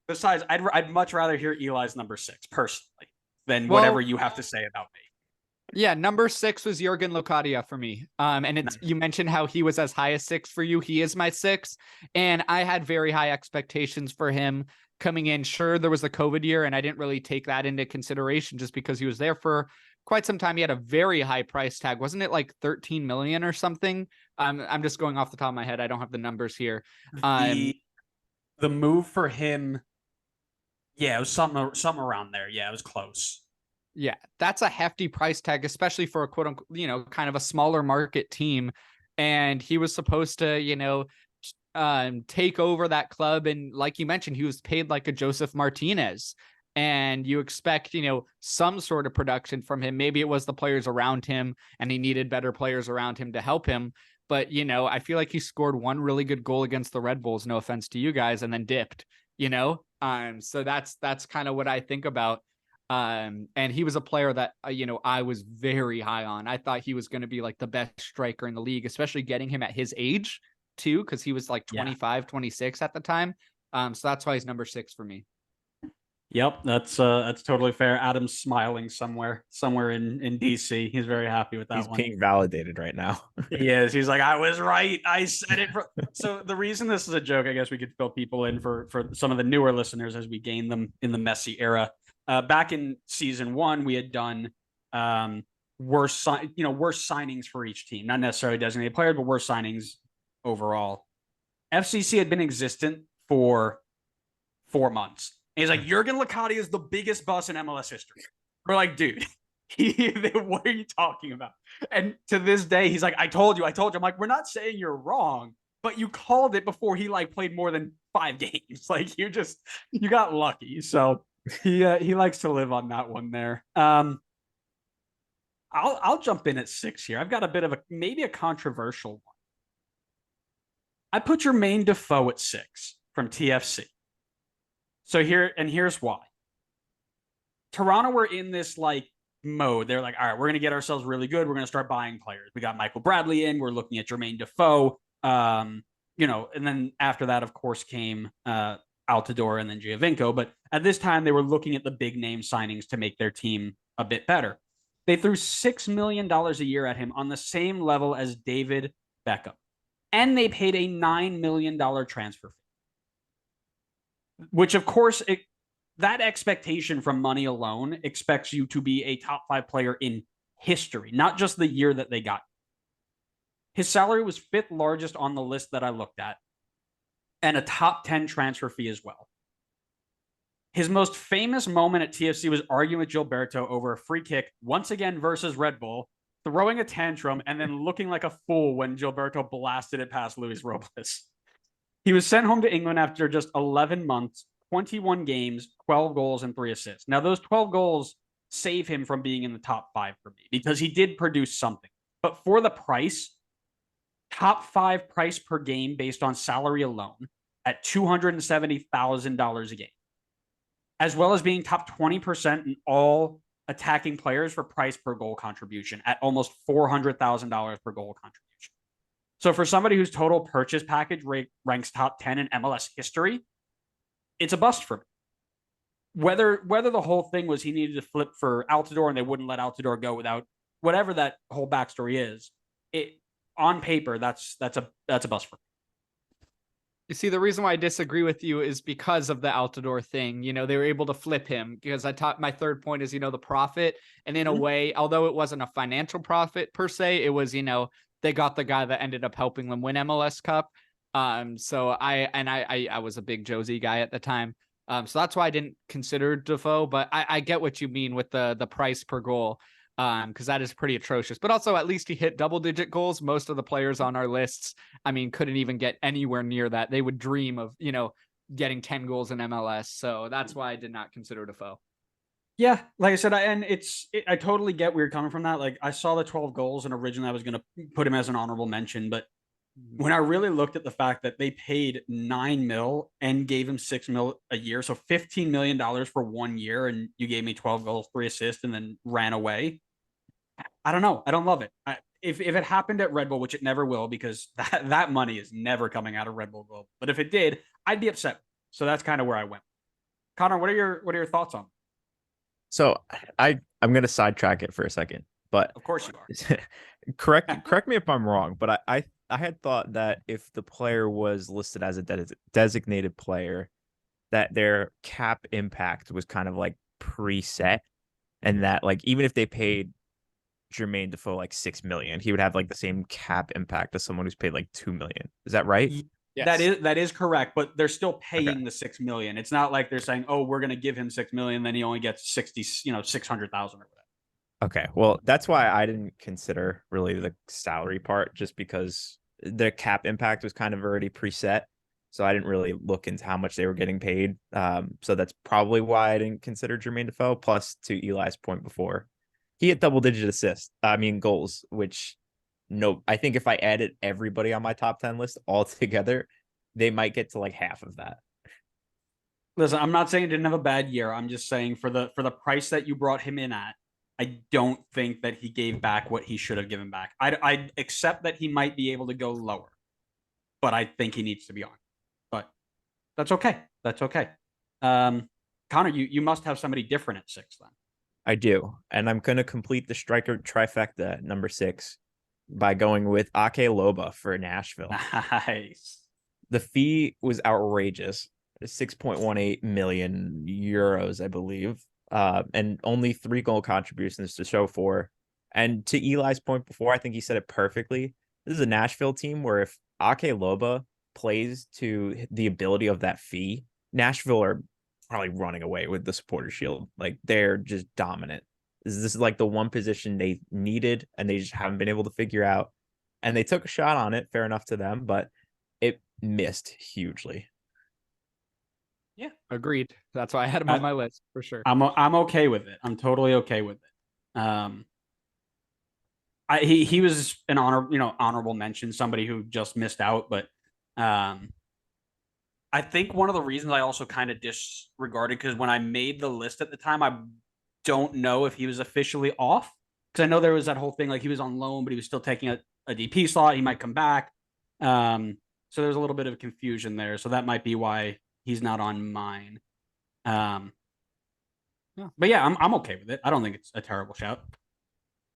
besides, I'd much rather hear Eli's number 6 personally than whatever Well, you have to say about me. yeah, number 6 was Jurgen Locadia for me. And it's Nice. you mentioned how he was as high as 6 for you. He is my 6, and I had very high expectations for him coming in. Sure, there was the COVID year, and I didn't really take that into consideration just because he was there for quite some time. He had a very high price tag, wasn't it like 13 million or something? I'm just going off the top of my head. I don't have the numbers here. Um, The the move for him, yeah, it was something around there. Yeah, it was close. Yeah, that's a hefty price tag, especially for a quote unquote, kind of a smaller market team. And he was supposed to, take over that club. And like you mentioned, he was paid like a Joseph Martinez. And you expect, some sort of production from him. Maybe it was the players around him and he needed better players around him to help him. But, I feel like he scored one really good goal against the Red Bulls, no offense to you guys, and then dipped, So that's kind of what I think about. And he was a player that, I was very high on. I thought he was going to be like the best striker in the league, especially getting him at his age too, because he was like Yeah. 25, 26 at the time. So that's why he's number 6 for me. Yep, that's totally fair. Adam's smiling somewhere in DC. He's very happy with that He's one. being validated right now. He is. He's like, I was right. I said it. So the reason this is a joke, I guess we could fill people in for some of the newer listeners as we gain them in the Messi era. Back in season 1, we had done worst signings for each team, not necessarily designated players, but worst signings overall. FCC had been existent for 4 months. And he's like, Jurgen Locadia is the biggest bust in MLS history. We're like, dude, what are you talking about? And to this day, he's like, I told you. I'm like, we're not saying you're wrong, but you called it before he like played more than 5 games. Like you got lucky. So he likes to live on that one there. I'll jump in at 6 here. I've got a bit of maybe a controversial one. I put Jermaine Defoe at 6 from TFC. So here's why. Toronto were in this like mode. They're like, all right, we're gonna get ourselves really good. We're gonna start buying players. We got Michael Bradley in. We're looking at Jermaine Defoe. And then after that, of course, came Altidore and then Giovinco. But at this time, they were looking at the big name signings to make their team a bit better. They threw $6 million a year at him on the same level as David Beckham. And they paid a $9 million transfer fee. Which, of course, that expectation from money alone expects you to be a top 5 player in history, not just the year that they got. His salary was 5th largest on the list that I looked at, and a top 10 transfer fee as well. His most famous moment at TFC was arguing with Gilberto over a free kick, once again versus Red Bull, throwing a tantrum, and then looking like a fool when Gilberto blasted it past Luis Robles. He was sent home to England after just 11 months, 21 games, 12 goals, and 3 assists. Now, those 12 goals save him from being in the top 5 for me because he did produce something. But for the price, top 5 price per game based on salary alone at $270,000 a game, as well as being top 20% in all attacking players for price per goal contribution at almost $400,000 per goal contribution. So for somebody whose total purchase package ranks top 10 in MLS history, it's a bust for me. Whether the whole thing was he needed to flip for Altidore and they wouldn't let Altidore go without whatever that whole backstory is, it on paper that's a bust for me. You see, the reason why I disagree with you is because of the Altidore thing. They were able to flip him because my third point is, the profit. And in a way, although it wasn't a financial profit per se, it was, they got the guy that ended up helping them win MLS Cup. So I was a big Josie guy at the time. So that's why I didn't consider Defoe, but I get what you mean with the price per goal. Because that is pretty atrocious. But also, at least he hit double-digit goals. Most of the players on our lists, couldn't even get anywhere near that. They would dream of, getting 10 goals in MLS. So that's why I did not consider Defoe. Yeah, like I said, I totally get where you're coming from that. Like, I saw the 12 goals, and originally I was going to put him as an honorable mention. But when I really looked at the fact that they paid $9 million and gave him $6 million a year, so $15 million for 1 year, and you gave me 12 goals, 3 assists, and then ran away. I don't know. I don't love it. If it happened at Red Bull, which it never will, because that money is never coming out of Red Bull Global. But if it did, I'd be upset. So that's kind of where I went. Connor, what are your thoughts on? So I'm gonna sidetrack it for a second, but Of course you correct me if I'm wrong, but I had thought that if the player was listed as a designated player, that their cap impact was kind of like preset, and that like even if they paid Jermaine Defoe like 6 million, he would have like the same cap impact as someone who's paid like 2 million. Is that right? are. That Yes. is correct, but they're still Okay. paying the 6 million. It's not like they're saying, "Oh, we're going to give him 6 million," then he only gets 60, 600,000 or whatever. Okay. Well, that's why I didn't consider really the salary part, just because the cap impact was kind of already preset. So I didn't really look into how much they were getting paid. So that's probably why I didn't consider Jermaine Defoe. Plus, to Eli's point before, he had double-digit assists. I mean goals, which no, I think if I added everybody on my top 10 list all together, they might get to like half of that. Listen, I'm not saying he didn't have a bad year. I'm just saying for the price that you brought him in at, I don't think that he gave back what he should have given back. I accept that he might be able to go lower, but I think he needs to be on. But that's okay. That's okay. Connor, you must have somebody different at 6 then. I do. And I'm going to complete the striker trifecta at number 6 by going with Ake Loba for Nashville. Nice. The fee was outrageous, 6.18 million euros, I believe, and only 3 goal contributions to show for. And to Eli's point before, I think he said it perfectly. This is a Nashville team where if Ake Loba plays to the ability of that fee, Nashville are probably running away with the supporter shield. Like, they're just dominant. This is like the one position they needed and they just haven't been able to figure out. And they took a shot on it, fair enough to them, but it missed hugely. Yeah, Agreed. That's why I had him on my list for sure. I'm okay with it. I'm totally okay with it. He was an honorable mention, somebody who just missed out, but I think one of the reasons I also kind of disregarded, because when I made the list at the time, I don't know if he was officially off, because I know there was that whole thing like he was on loan, but he was still taking a DP slot. He might come back. So there's a little bit of confusion there. So that might be why he's not on mine. But yeah, I'm okay with it. I don't think it's a terrible shout.